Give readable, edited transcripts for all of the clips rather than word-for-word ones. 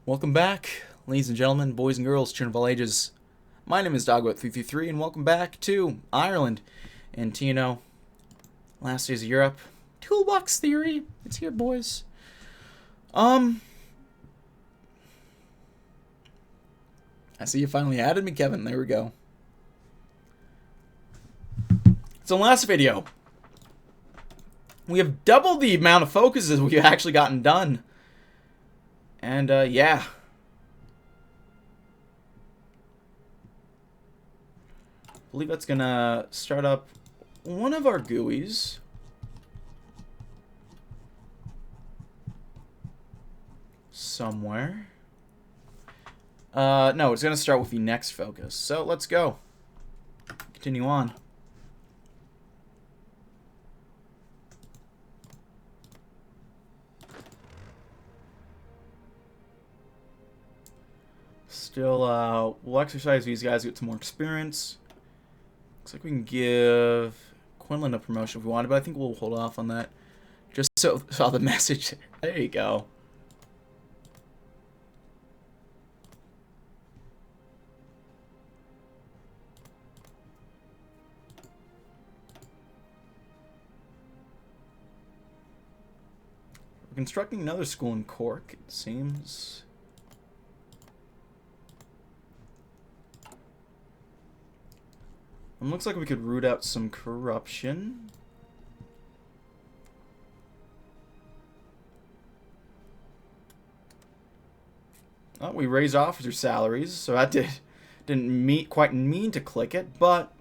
Welcome back, ladies and gentlemen, boys and girls, children of all ages. My name is Dogwood333, and welcome back to Ireland and TNO. Last days of Europe. Toolbox theory. It's here, boys. I see you finally added me, Kevin. There we go. So last video, we have doubled the amount of focuses we've actually gotten done. And, yeah. I believe that's gonna start up one of our GUIs. Somewhere. No, it's gonna start with the next focus. So, let's go. Continue on. Still, we'll exercise these guys, get some more experience. Looks like we can give Quinlan a promotion if we wanted, but I think we'll hold off on that. Just so saw the message. There you go. We're constructing another school in Cork, it seems. Looks like we could root out some corruption. Oh, we raised officer salaries, so that didn't quite mean to click it, but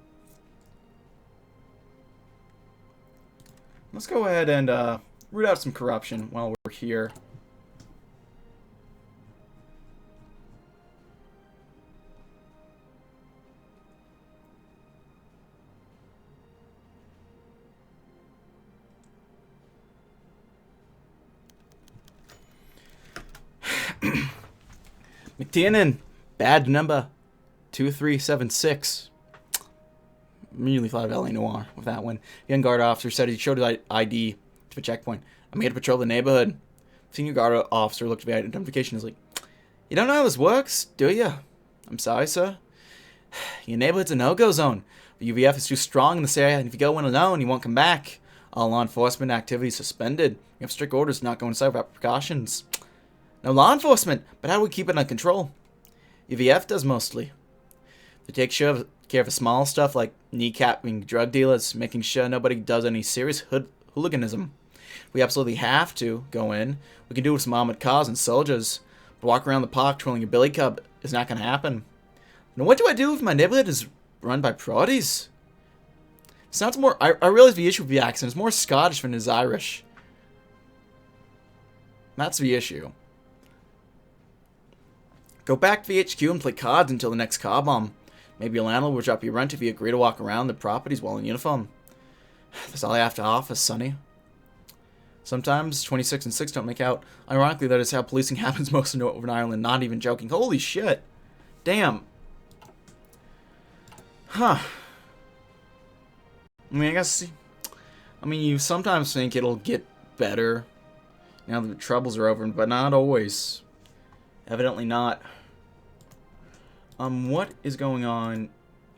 let's go ahead and root out some corruption while we're here. McTiernan, bad number 2376. Immediately thought of LA Noir with that one. Young guard officer said he showed his ID to a checkpoint. I'm here to patrol the neighborhood. Senior guard officer looked at the identification and was like, "You don't know how this works, do you?" "I'm sorry, sir. Your neighborhood's a no-go zone. The UVF is too strong in this area, and if you go in alone, you won't come back. All law enforcement activity suspended. We have strict orders to not go inside without precautions." "No law enforcement, but how do we keep it under control?" "UVF does mostly. They take care of the small stuff like kneecapping drug dealers, making sure nobody does any serious hooliganism. If we absolutely have to go in, we can do it with some armored cars and soldiers. But walk around the park trolling a billy cub is not going to happen. Now what do I do if my neighborhood is run by proddies?" Sounds more... I realize the issue with the accent is more Scottish than it is Irish. That's the issue. "Go back to the HQ and play cards until the next car bomb. Maybe your landlord will drop you rent if you agree to walk around the properties while in uniform. That's all I have to offer, Sonny." Sometimes 26 and 6 don't make out. Ironically, that is how policing happens most in Northern Ireland. Not even joking. Holy shit. Damn. Huh. I mean, you sometimes think it'll get better now that the troubles are over, but not always. Evidently not. What is going on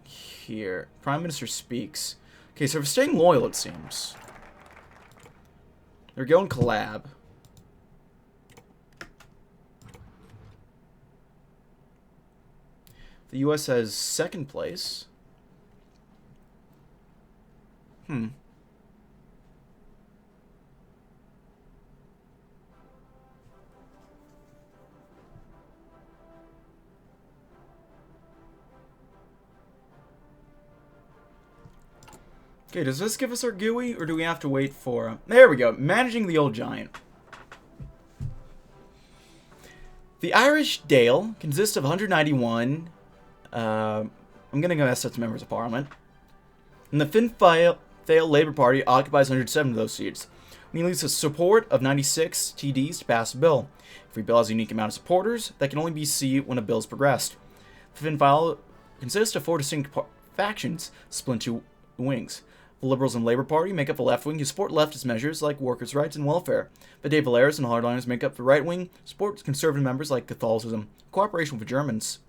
here? Prime Minister speaks. Okay, so we're staying loyal, it seems. They're going collab. The US has second place. Okay, does this give us our GUI, or do we have to wait for... There we go. Managing the Old Giant. The Irish Dale consists of 191... I'm going to go assets members of Parliament. And the Finn Féil Labour Party occupies 107 of those seats. We need the support of 96 TDs to pass a bill. Every bill has a unique amount of supporters that can only be seen when a bill is progressed. The Finn Féil consists of 4 distinct factions split into wings. The Liberals and Labour Party make up the left wing who support leftist measures like workers' rights and welfare. The de Valera's and hardliners make up the right wing, support conservative members like Catholicism, cooperation with the Germans.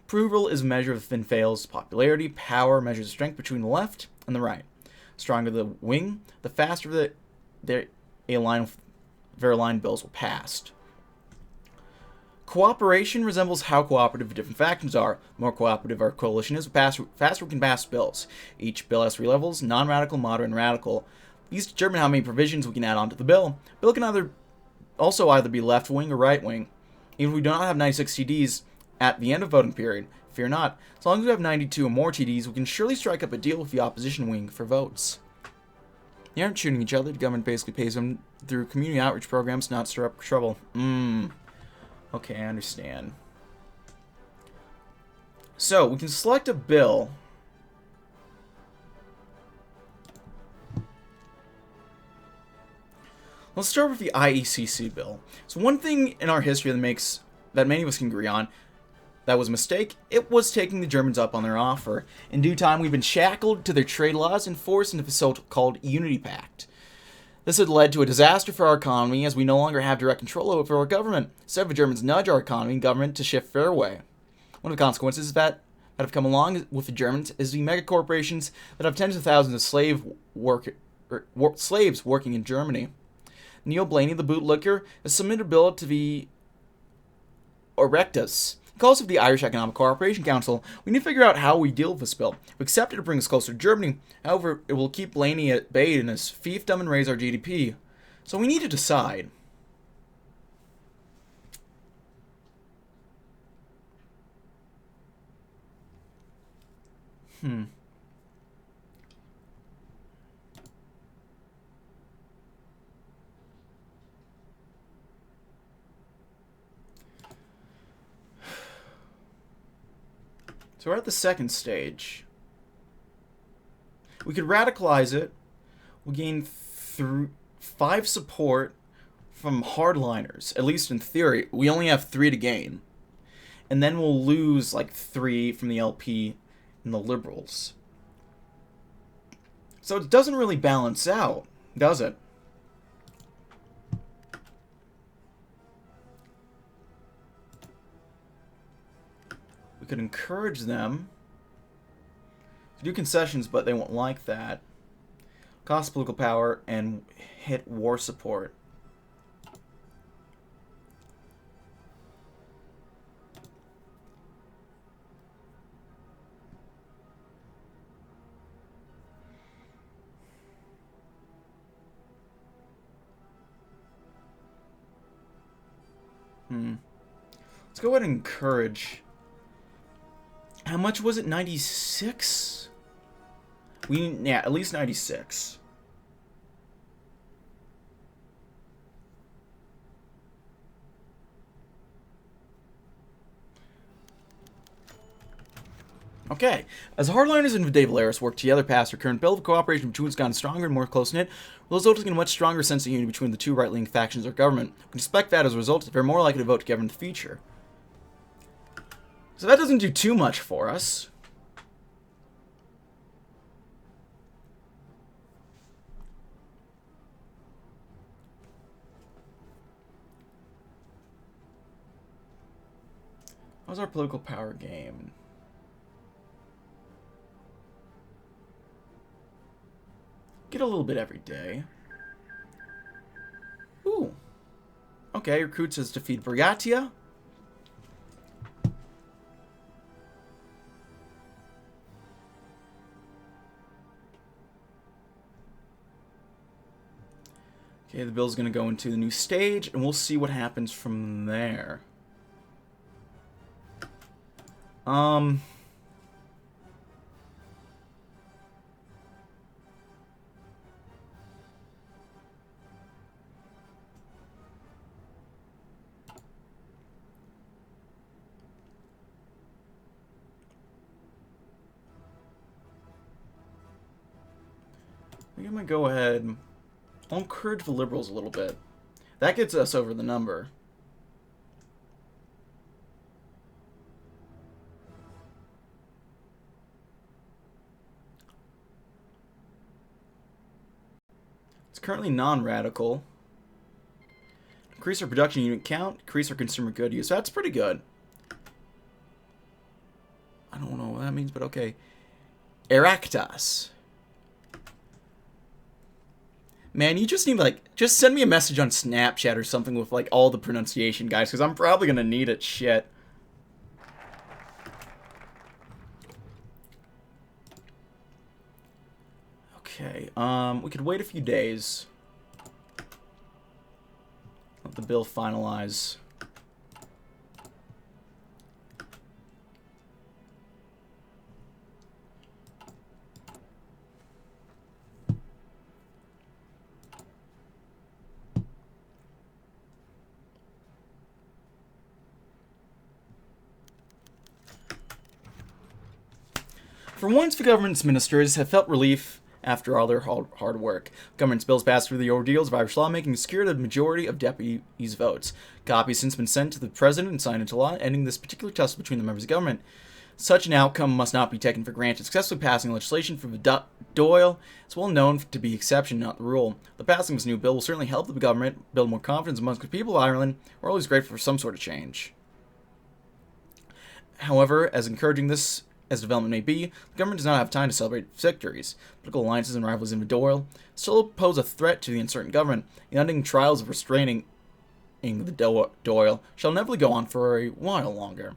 Approval is a measure of thin fails popularity. Power measures the strength between the left and the right. The stronger the wing, the faster their aligned bills will pass. Cooperation resembles how cooperative different factions are. The more cooperative our coalition is, the faster we can pass bills. Each bill has 3 levels: non-radical, moderate, and radical. These determine how many provisions we can add onto the bill. Bill can also either be left wing or right wing. Even if we do not have 96 TDs at the end of voting period, fear not. As long as we have 92 or more TDs, we can surely strike up a deal with the opposition wing for votes. They aren't shooting each other. The government basically pays them through community outreach programs to not stir up trouble. Okay, I understand. So, we can select a bill. Let's start with the IECC bill. So one thing in our history that many of us can agree on that was a mistake, it was taking the Germans up on their offer. In due time, we've been shackled to their trade laws and forced into the so-called Unity Pact. This had led to a disaster for our economy, as we no longer have direct control over our government. Instead, the Germans nudge our economy and government to shift their way. One of the consequences that have come along with the Germans is the megacorporations that have tens of thousands of slaves working in Germany. Neil Blaney, the bootlicker, has submitted a bill to the Oireachtas. He calls for the Irish Economic Cooperation Council. We need to figure out how we deal with this bill. We accept it to bring us closer to Germany. However, it will keep Blaney at bay in his fiefdom and raise our GDP. So we need to decide. So we're at the second stage. We could radicalize it. We'll gain 5 support from hardliners, at least in theory. We only have 3 to gain. And then we'll lose like 3 from the LP and the Liberals. So it doesn't really balance out, does it? We could encourage them to do concessions, but they won't like that. Cost political power and hit war support. Let's go ahead and encourage. How much was it? 96? Yeah, at least 96. Okay. As hardliners and de Valera's work together past our current bill, the cooperation between us gotten stronger and more close-knit, will result in a much stronger sense of unity between the 2 right-leaning factions of our government. We can expect that as a result, they're more likely to vote together in the future. So that doesn't do too much for us. How's our political power game? Get a little bit every day. Ooh. Okay, recruits has defeated Briatia. Okay, the bill's gonna go into the new stage, and we'll see what happens from there. I think I'm gonna go ahead. I'll encourage the Liberals a little bit. That gets us over the number. It's currently non-radical. Increase our production unit count. Increase our consumer good use. That's pretty good. I don't know what that means, but okay. Eractas. Man, you just need, like, just send me a message on Snapchat or something with, like, all the pronunciation, guys, because I'm probably going to need it. Shit. Okay, we could wait a few days. Let the bill finalize. For once, the government's ministers have felt relief after all their hard work. Government's bills passed through the ordeals of Irish lawmaking secured a majority of deputies' votes. Copies since been sent to the president and signed into law, ending this particular tussle between the members of government. Such an outcome must not be taken for granted. Successfully passing legislation for the Doyle is well known to be the exception, not the rule. The passing of this new bill will certainly help the government build more confidence amongst the people of Ireland. We're always grateful for some sort of change. However, as encouraging this as development may be, the government does not have time to celebrate victories. Political alliances and rivals in the Doyle still pose a threat to the uncertain government. The unending trials of restraining the Doyle shall inevitably go on for a while longer.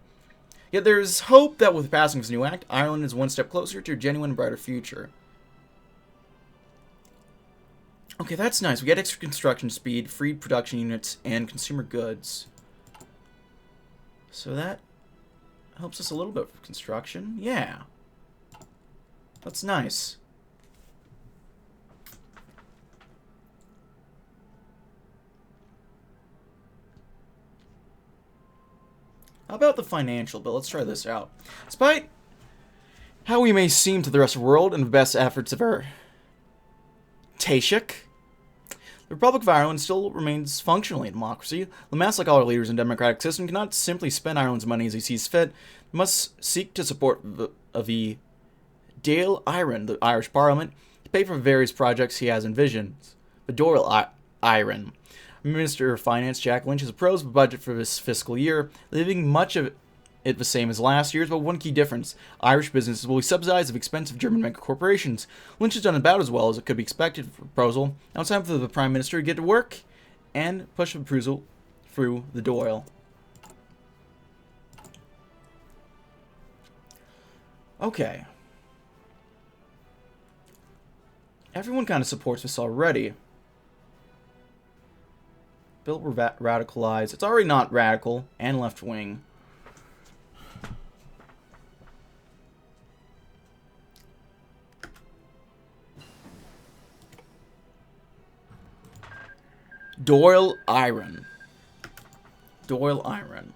Yet there is hope that with the passing of this new act, Ireland is one step closer to a genuine, brighter future. Okay, that's nice. We get extra construction speed, free production units, and consumer goods. So that helps us a little bit for construction. Yeah. That's nice. How about the financial bill? Let's try this out. Despite how we may seem to the rest of the world and the best efforts of our Taoiseach, the Republic of Ireland still remains functionally a democracy. Lemass, like all our leaders in the democratic system, cannot simply spend Ireland's money as he sees fit. He must seek to support the Dáil Éireann, the Irish Parliament, to pay for various projects he has envisioned. The Dáil Éireann. Minister of Finance Jack Lynch has approved the budget for this fiscal year, leaving much of it the same as last year's, but one key difference. Irish businesses will be subsidized of expensive German mega corporations. Lynch has done about as well as it could be expected for the proposal. Now it's time for the Prime Minister to get to work and push the proposal through the Dáil. Okay. Everyone kind of supports this already. Bill radicalized. It's already not radical and left wing. Dáil Éireann. Dáil Éireann.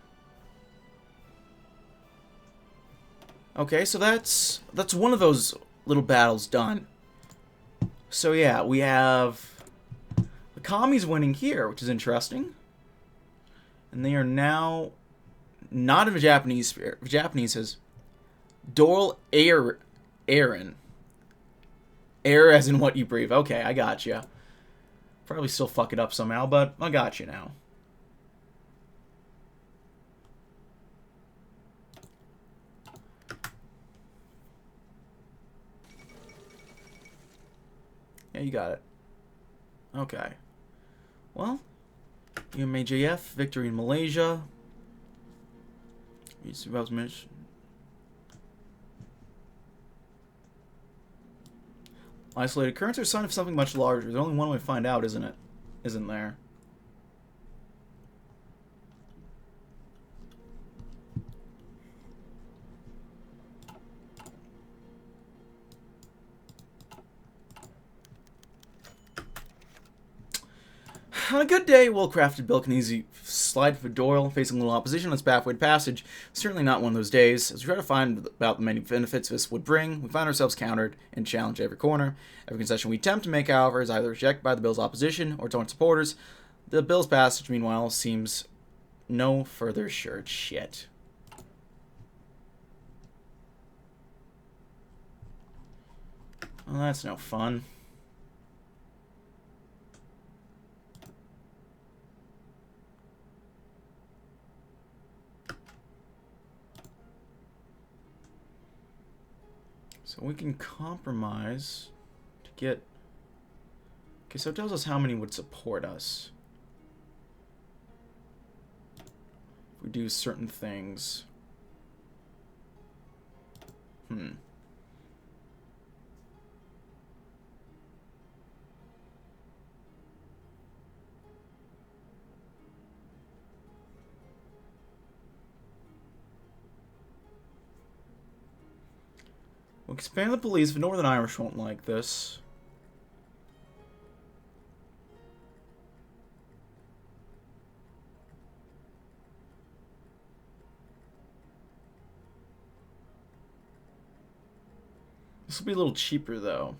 Okay, so that's one of those little battles done. So yeah, we have the commies winning here, which is interesting. And they are now not in the Japanese sphere. The Japanese has Dáil Éireann. Air as in what you breathe. Okay, I got you. Probably still fuck it up somehow, but I got you now. Yeah, you got it. Okay. Well, UMAJF, victory in Malaysia. Isolated currents are a sign of something much larger. There's only one way to find out, isn't it? Isn't there? On a good day, well-crafted bill can easily slide for Dáil, facing little opposition on its pathway to passage. Certainly not one of those days. As we try to find about the many benefits this would bring, we find ourselves countered and challenged at every corner. Every concession we attempt to make, however, is either rejected by the bill's opposition or its own supporters. The bill's passage, meanwhile, seems no further assured shit. Well, that's no fun. So we can compromise to get... Okay, so it tells us how many would support us. If we do certain things. We'll expand the police, but Northern Irish won't like this. This will be a little cheaper, though.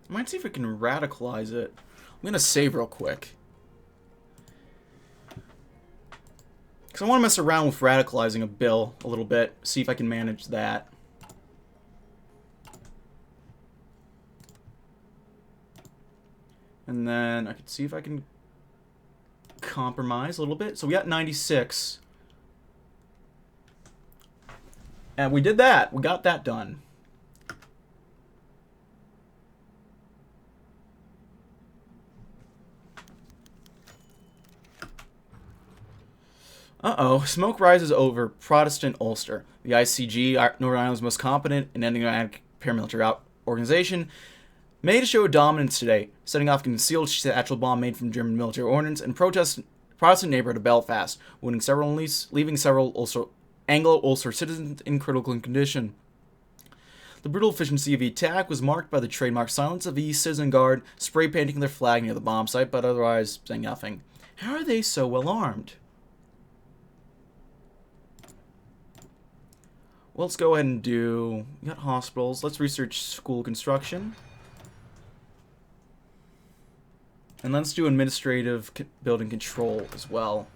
I might see if we can radicalize it. I'm going to save real quick. Because I want to mess around with radicalizing a bill a little bit. See if I can manage that. And then I can see if I can compromise a little bit. So we got 96. And we did that. We got that done. Uh-oh. Smoke rises over Protestant Ulster. The ICG, Northern Ireland's most competent and enigmatic paramilitary organization, made a show of dominance today, setting off a concealed satchel bomb made from German military ordnance in Protestant neighborhood of Belfast, leaving several Anglo-Ulster citizens in critical condition. The brutal efficiency of the attack was marked by the trademark silence of the citizen guard spray painting their flag near the bomb site, but otherwise saying nothing. How are they so well armed? Well, let's go ahead and do... We got hospitals. Let's research school construction. And let's do administrative building control as well.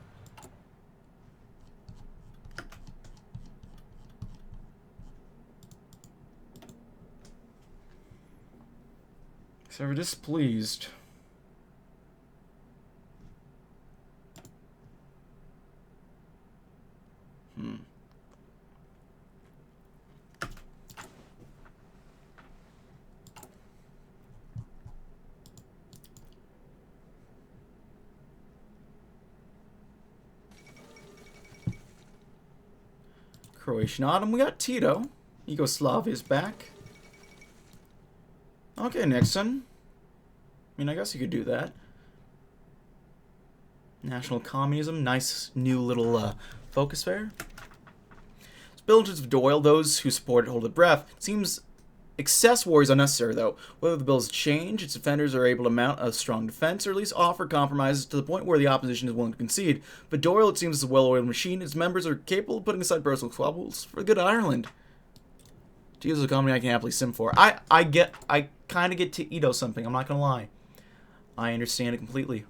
So we're displeased. Croatian Autumn. We got Tito. Yugoslavia's back. Okay, Nixon. I mean, I guess you could do that. National Communism. Nice new little focus fair. Villagers of Doyle. Those who support it hold their breath. It seems excess war is unnecessary, though. Whether the bills change, its defenders are able to mount a strong defense, or at least offer compromises to the point where the opposition is willing to concede. But Doyle, it seems, is a well-oiled machine. Its members are capable of putting aside personal squabbles for the good of Ireland. To use a company I can happily sim for. I kind of get to Edo something, I'm not going to lie. I understand it completely.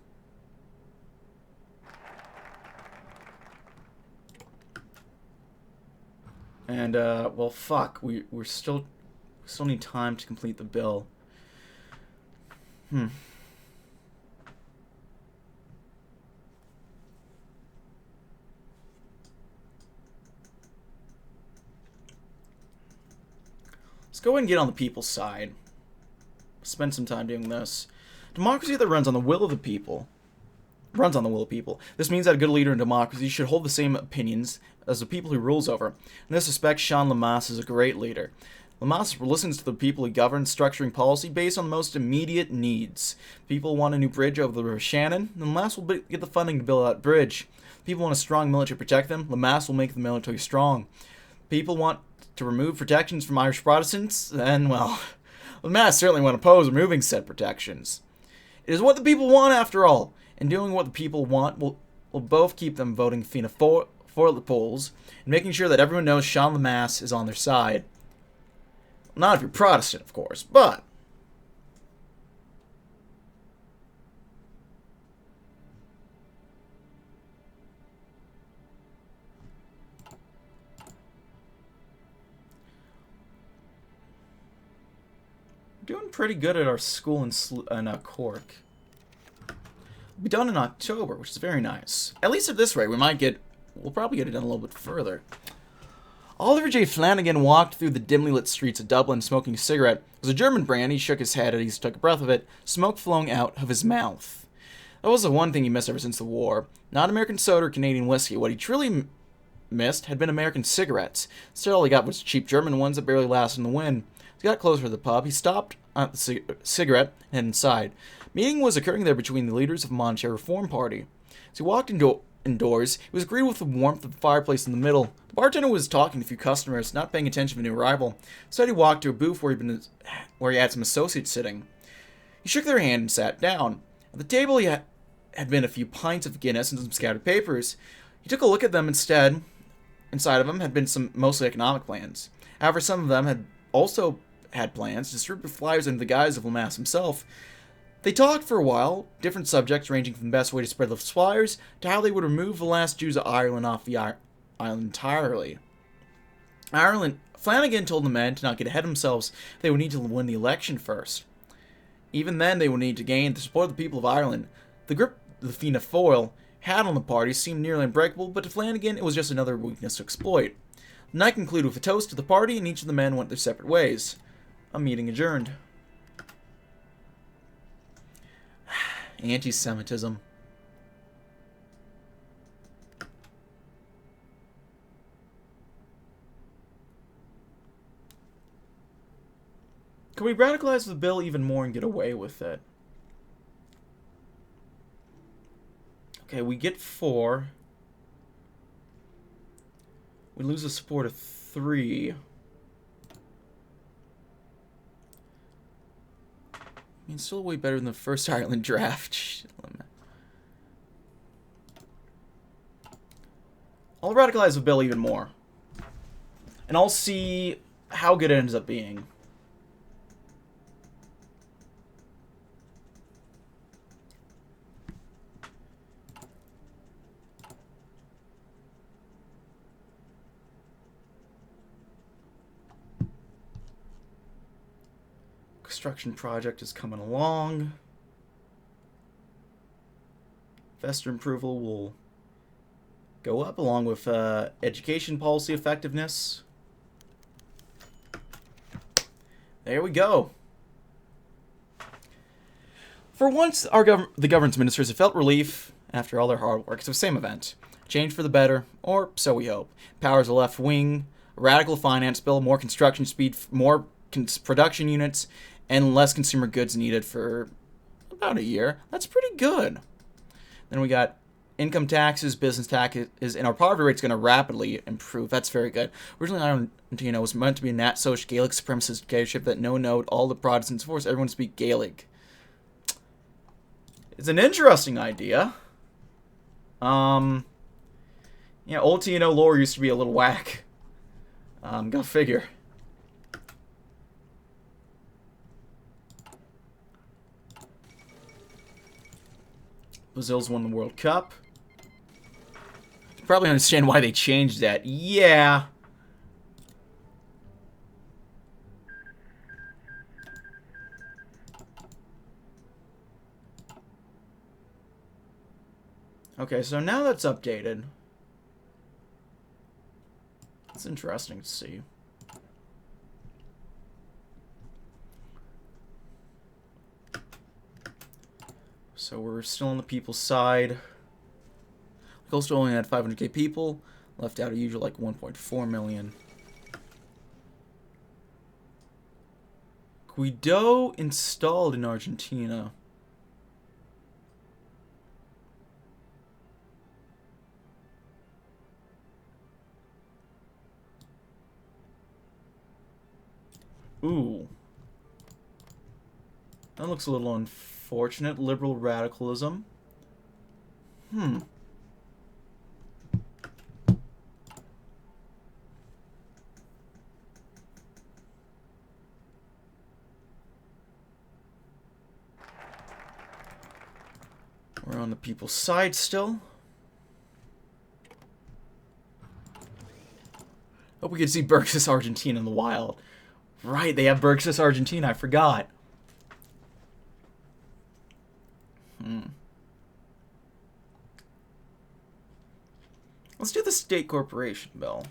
And, well, fuck. We still need time to complete the bill. Let's go ahead and get on the people's side. Spend some time doing this. Democracy that runs on the will of the people. This means that a good leader in democracy should hold the same opinions as the people he rules over. In this respect, Sean Lemass is a great leader. Lemass listens to the people he governs, structuring policy based on the most immediate needs. People want a new bridge over the River Shannon, and Lemass will get the funding to build that bridge. People want a strong military to protect them, Lemass will make the military strong. People want to remove protections from Irish Protestants, then, well, Lemass certainly won't oppose removing said protections. It is what the people want, after all, and doing what the people want will both keep them voting Fianna for the polls, and making sure that everyone knows Sean Lemass is on their side. Not if you're Protestant, of course, but... We're doing pretty good at our school in Cork. We'll be done in October, which is very nice. At least at this rate, we'll probably get it done a little bit further. Oliver J. Flanagan walked through the dimly lit streets of Dublin smoking a cigarette. It was a German brand. He shook his head as he took a breath of it, smoke flowing out of his mouth. That was the one thing he missed ever since the war. Not American soda or Canadian whiskey. What he truly missed had been American cigarettes. Instead, all he got was cheap German ones that barely lasted in the wind. As he got closer to the pub, he stopped at the cigarette and headed inside. A meeting was occurring there between the leaders of the Monetary Reform Party. As he walked indoors, he was greeted with the warmth of the fireplace in the middle. The bartender was talking to a few customers, not paying attention to the new arrival. Instead, he walked to a booth where he had some associates sitting. He shook their hand and sat down. At the table, he had been a few pints of Guinness and some scattered papers. He took a look at them instead. Inside of them had been some mostly economic plans. However, some of them had also had plans to distribute flyers under the guise of Lemass himself. They talked for a while, different subjects ranging from the best way to spread the flyers to how they would remove the last Jews of Ireland off the island entirely. Flanagan told the men to not get ahead of themselves. They would need to win the election first. Even then, they would need to gain the support of the people of Ireland. The grip the Fianna Fáil had on the party seemed nearly unbreakable, but to Flanagan it was just another weakness to exploit. The night concluded with a toast to the party, and each of the men went their separate ways. A meeting adjourned. Anti-Semitism. Can we radicalize the bill even more and get away with it? Okay, we get 4. We lose the support of 3. I mean, still way better than the first Ireland draft. I'll radicalize the bill even more. And I'll see how good it ends up being. Construction project is coming along. Investor approval will go up along with education policy effectiveness. There we go. For once, the government's ministers have felt relief after all their hard work. It's the same event. Change for the better, or so we hope. Powers of left wing, a radical finance bill, more construction speed, more production units, and less consumer goods needed for about a year. That's pretty good. Then we got income taxes, business taxes, and our poverty rate's going to rapidly improve. That's very good. Originally, Ireland, was meant to be a Nat Soc Gaelic supremacist dictatorship that note all the Protestants forced everyone to speak Gaelic. It's an interesting idea. Old TNO lore used to be a little whack. Go figure. Brazil's won the World Cup. You probably understand why they changed that. Yeah. Okay, so now that's updated. It's interesting to see. So we're still on the people's side. Coastal only had 500k people, left out a usual like 1.4 million. Guido installed in Argentina. Ooh. That looks a little unfortunate. Liberal radicalism. We're on the people's side still. Hope we can see Berkshire Argentina in the wild. Right, they have Berkshire Argentina, I forgot. state corporation bill.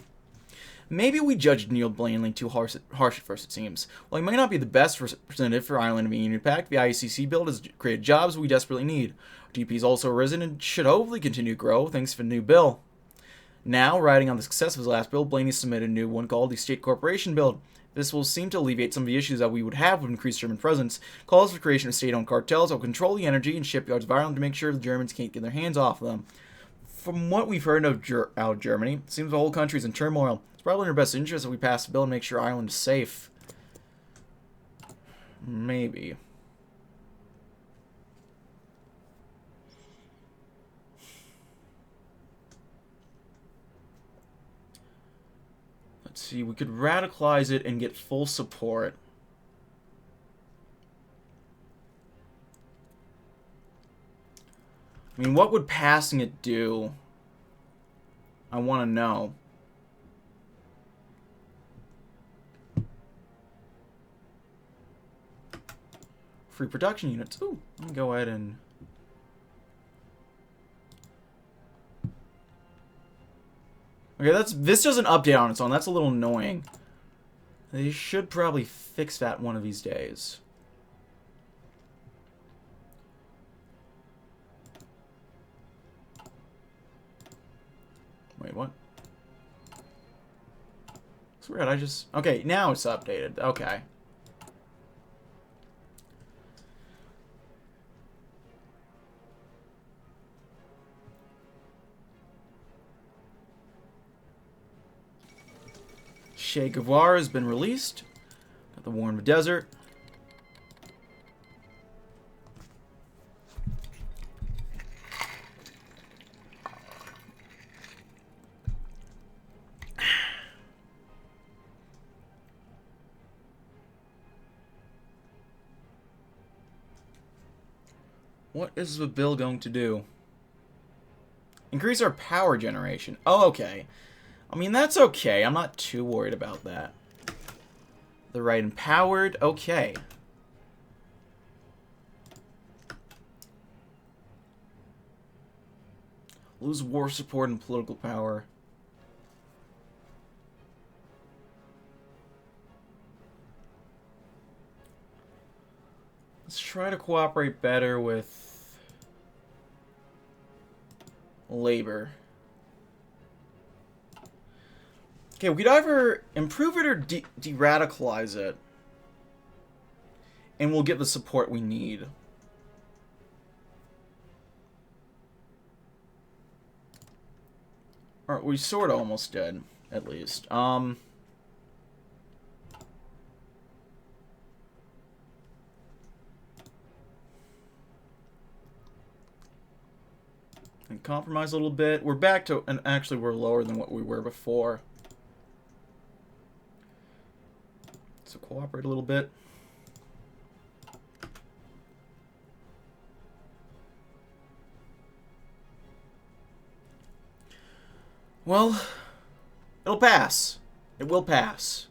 Maybe we judged Neil Blaney too harsh at first, it seems. While he might not be the best representative for Ireland to be Union Pact, the IECC bill has created jobs we desperately need. GDP has also risen and should hopefully continue to grow thanks to the new bill. Now, riding on the success of his last bill, Blaney submitted a new one called the State Corporation Bill. This will seem to alleviate some of the issues that we would have with increased German presence. Calls for the creation of state-owned cartels that will control the energy and shipyards of Ireland to make sure the Germans can't get their hands off of them. From what we've heard out of Germany, it seems the whole country is in turmoil. It's probably in our best interest if we pass the bill and make sure Ireland is safe. Maybe. Let's see, we could radicalize it and get full support. I mean, what would passing it do? I want to know. Free production units. Ooh, let me go ahead and... Okay, this doesn't update on its own. That's a little annoying. They should probably fix that one of these days. Wait, what? It's weird, Okay, now it's updated. Okay. Che Guevara has been released. Got the War in the Desert. What is the bill going to do? Increase our power generation. Oh, okay. I mean, that's okay. I'm not too worried about that. The right empowered. Okay. Lose war support and political power. Let's try to cooperate better with labor. Okay, we could either improve it or de-radicalize it. And we'll get the support we need. Or we sort of almost did, at least. And compromise a little bit. We're back to, and actually we're lower than what we were before. So cooperate a little bit. Well, it'll pass. It will pass.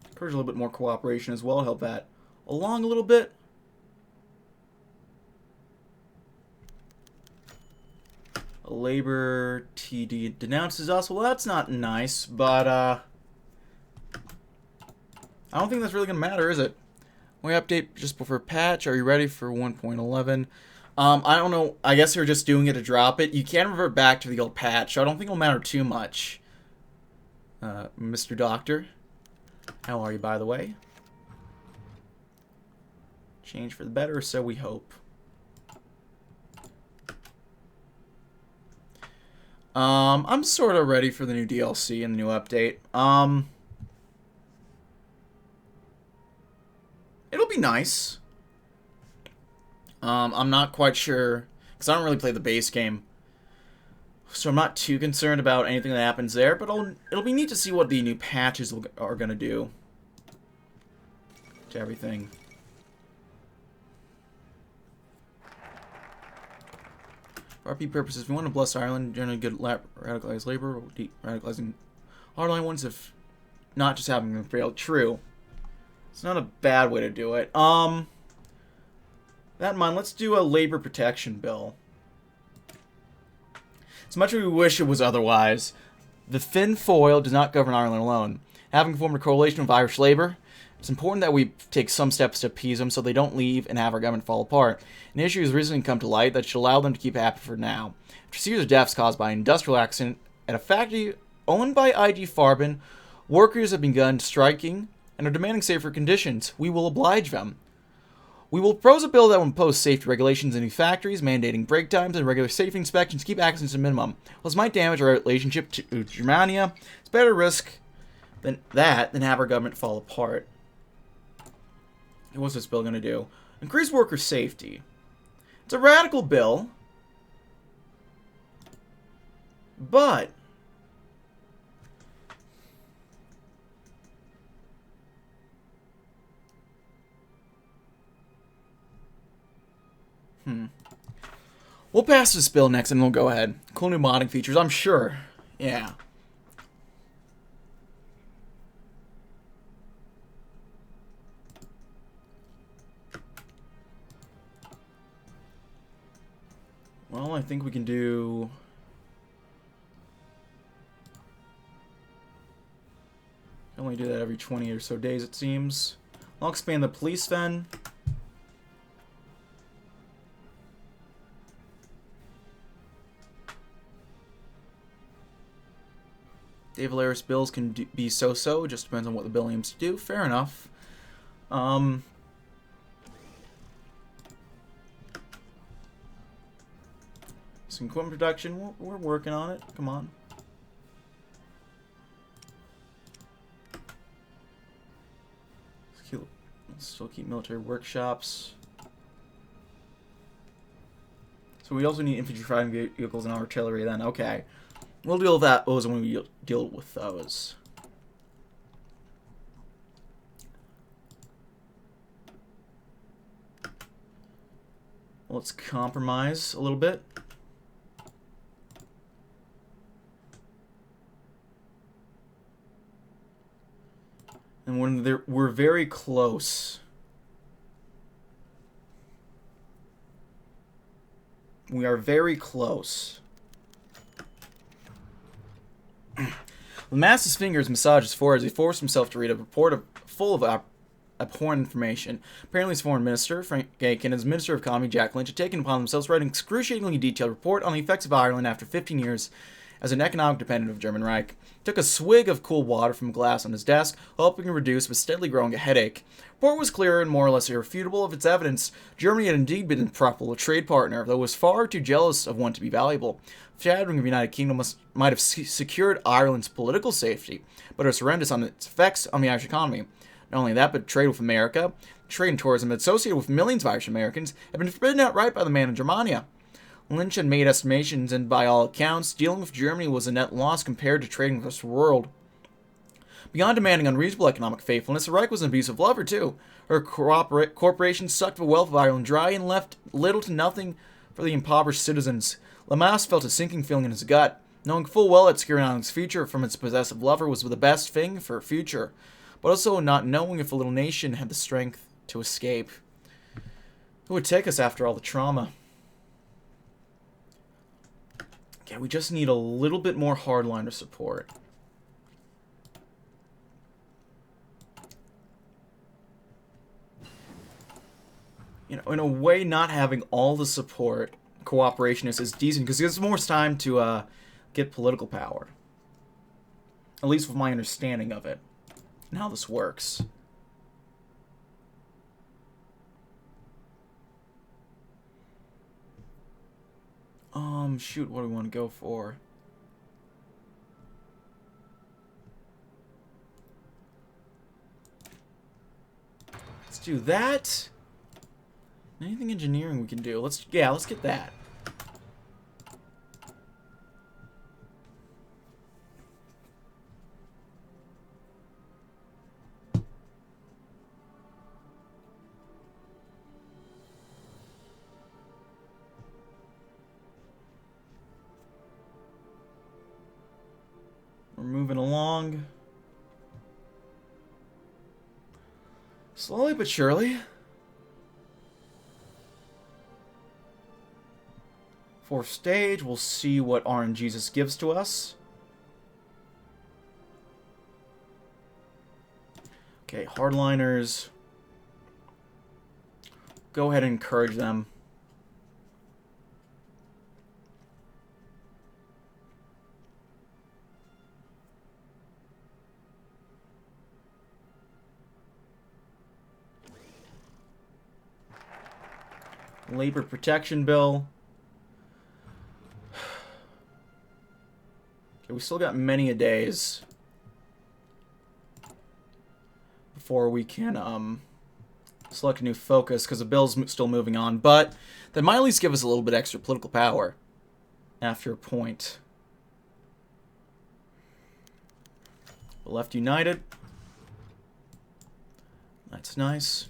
Encourage a little bit more cooperation as well. Help that along a little bit. Labor TD denounces us. Well, that's not nice, but I don't think that's really gonna matter, is it? We update just before patch. Are you ready for 1.11? I don't know. I guess they're just doing it to drop it. You can revert back to the old patch, so I don't think it'll matter too much. Mr. Doctor, how are you, by the way? Change for the better, so we hope. I'm sort of ready for the new DLC and the new update. It'll be nice. I'm not quite sure, because I don't really play the base game. So I'm not too concerned about anything that happens there, but it'll be neat to see what the new patches are going to do to everything. For RP purposes, if we want to bless Ireland, generally good radicalized labor, radicalizing hardline ones if not just having them fail. True. It's not a bad way to do it. That in mind, let's do a labor protection bill. As much as we wish it was otherwise, the Fin Foil does not govern Ireland alone. Having formed a coalition with Irish labour, it's important that we take some steps to appease them so they don't leave and have our government fall apart. An issue has recently come to light that should allow them to keep happy for now. After series of deaths caused by an industrial accident at a factory owned by IG Farben, workers have begun striking and are demanding safer conditions. We will oblige them. We will propose a bill that will impose safety regulations in new factories, mandating break times and regular safety inspections to keep accidents to a minimum. While this might damage our relationship to Germania, it's better risk than have our government fall apart. What's this bill going to do? Increase worker safety. It's a radical bill, but we'll pass this bill next and we'll go ahead. Cool new modding features, I'm sure. Yeah. Well, I think we can do... I only do that every 20 or so days, it seems. I'll expand the police then. Dave Valeris bills can be so-so. Just depends on what the bill aims to do. Fair enough. Some equipment production. We're working on it. Come on. Still keep military workshops. So we also need infantry fighting vehicles and artillery then. Okay. We'll deal with those when we deal with those. Let's compromise a little bit. And when we're very close. We are very close. Lamass's fingers massaged his forehead as he forced himself to read a report full of abhorrent information. Apparently his foreign minister, Frank Aiken, and his minister of economy, Jack Lynch, had taken upon themselves to write an excruciatingly detailed report on the effects of Ireland after 15 years as an economic dependent of the German Reich. He took a swig of cool water from a glass on his desk, helping to reduce but steadily growing a headache. The report was clear and more or less irrefutable of its evidence. Germany had indeed been a trade partner, though was far too jealous of one to be valuable. Shattering of the United Kingdom might have secured Ireland's political safety, but it was horrendous on its effects on the Irish economy. Not only that, but trade with America, trade and tourism associated with millions of Irish Americans, had been forbidden outright by the man in Germania. Lynch had made estimations, and by all accounts, dealing with Germany was a net loss compared to trading with the rest of the world. Beyond demanding unreasonable economic faithfulness, the Reich was an abusive lover, too. Her corporation sucked the wealth of Ireland dry and left little to nothing for the impoverished citizens. Lamass felt a sinking feeling in his gut, knowing full well that securing Ireland's future from its possessive lover was the best thing for her future, but also not knowing if the little nation had the strength to escape. Who would take us after all the trauma? Yeah, we just need a little bit more hardliner support. You know, in a way, not having all the support, cooperation is decent, because it gives more time to get political power. At least with my understanding of it, and how this works. Shoot, what do we want to go for? Let's do that. Anything engineering we can do? Let's get that. We're moving along. Slowly but surely. Fourth stage, we'll see what RNGesus gives to us. Okay, hardliners. Go ahead and encourage them. Labor protection bill. Okay, we still got many a days before we can select a new focus, because the bill's still moving on, but that might at least give us a little bit extra political power after a point. Left united. That's nice.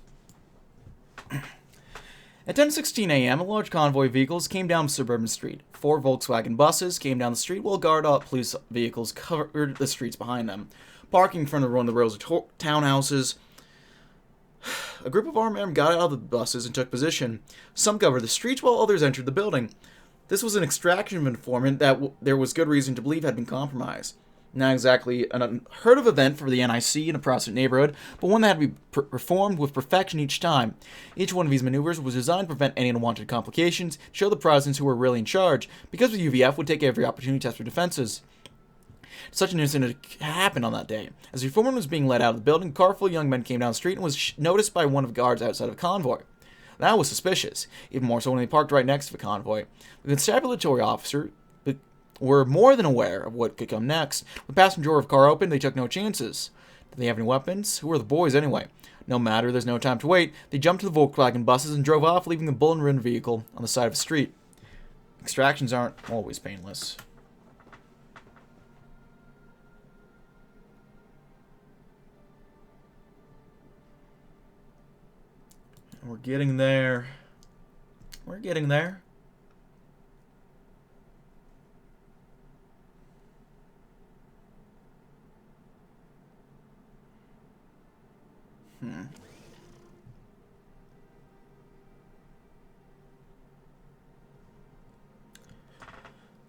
At 10:16 a.m., a large convoy of vehicles came down Suburban Street. 4 Volkswagen buses came down the street while guard-up police vehicles covered the streets behind them, parking in front of one of the rows of townhouses. A group of armed men got out of the buses and took position. Some covered the streets while others entered the building. This was an extraction of an informant that there was good reason to believe had been compromised. Not exactly an unheard of event for the NIC in a Protestant neighborhood, but one that had to be performed with perfection each time. Each one of these maneuvers was designed to prevent any unwanted complications, show the Protestants who were really in charge, because the UVF would take every opportunity to test their defenses. Such an incident happened on that day. As the informant was being led out of the building, a car full of young men came down the street and was noticed by one of the guards outside of a convoy. That was suspicious, even more so when they parked right next to the convoy. The constabulary officer were more than aware of what could come next. When the passenger door of the car opened, they took no chances. Did they have any weapons? Who were the boys anyway? No matter, there's no time to wait. They jumped to the Volkswagen buses and drove off, leaving the bullet-ridden vehicle on the side of the street. Extractions aren't always painless. We're getting there. We're getting there.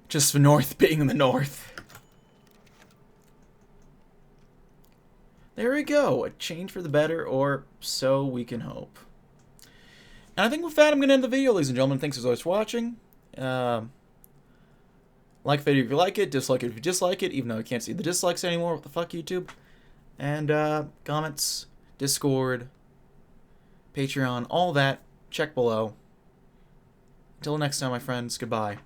Just the North being in the North. There we go. A change for the better, or so we can hope. And I think with that, I'm going to end the video, ladies and gentlemen. Thanks as always for watching. Like the video if you like it, dislike it if you dislike it, even though I can't see the dislikes anymore. What the fuck, YouTube? And comments, Discord, Patreon, all that, check below. Until next time, my friends, goodbye.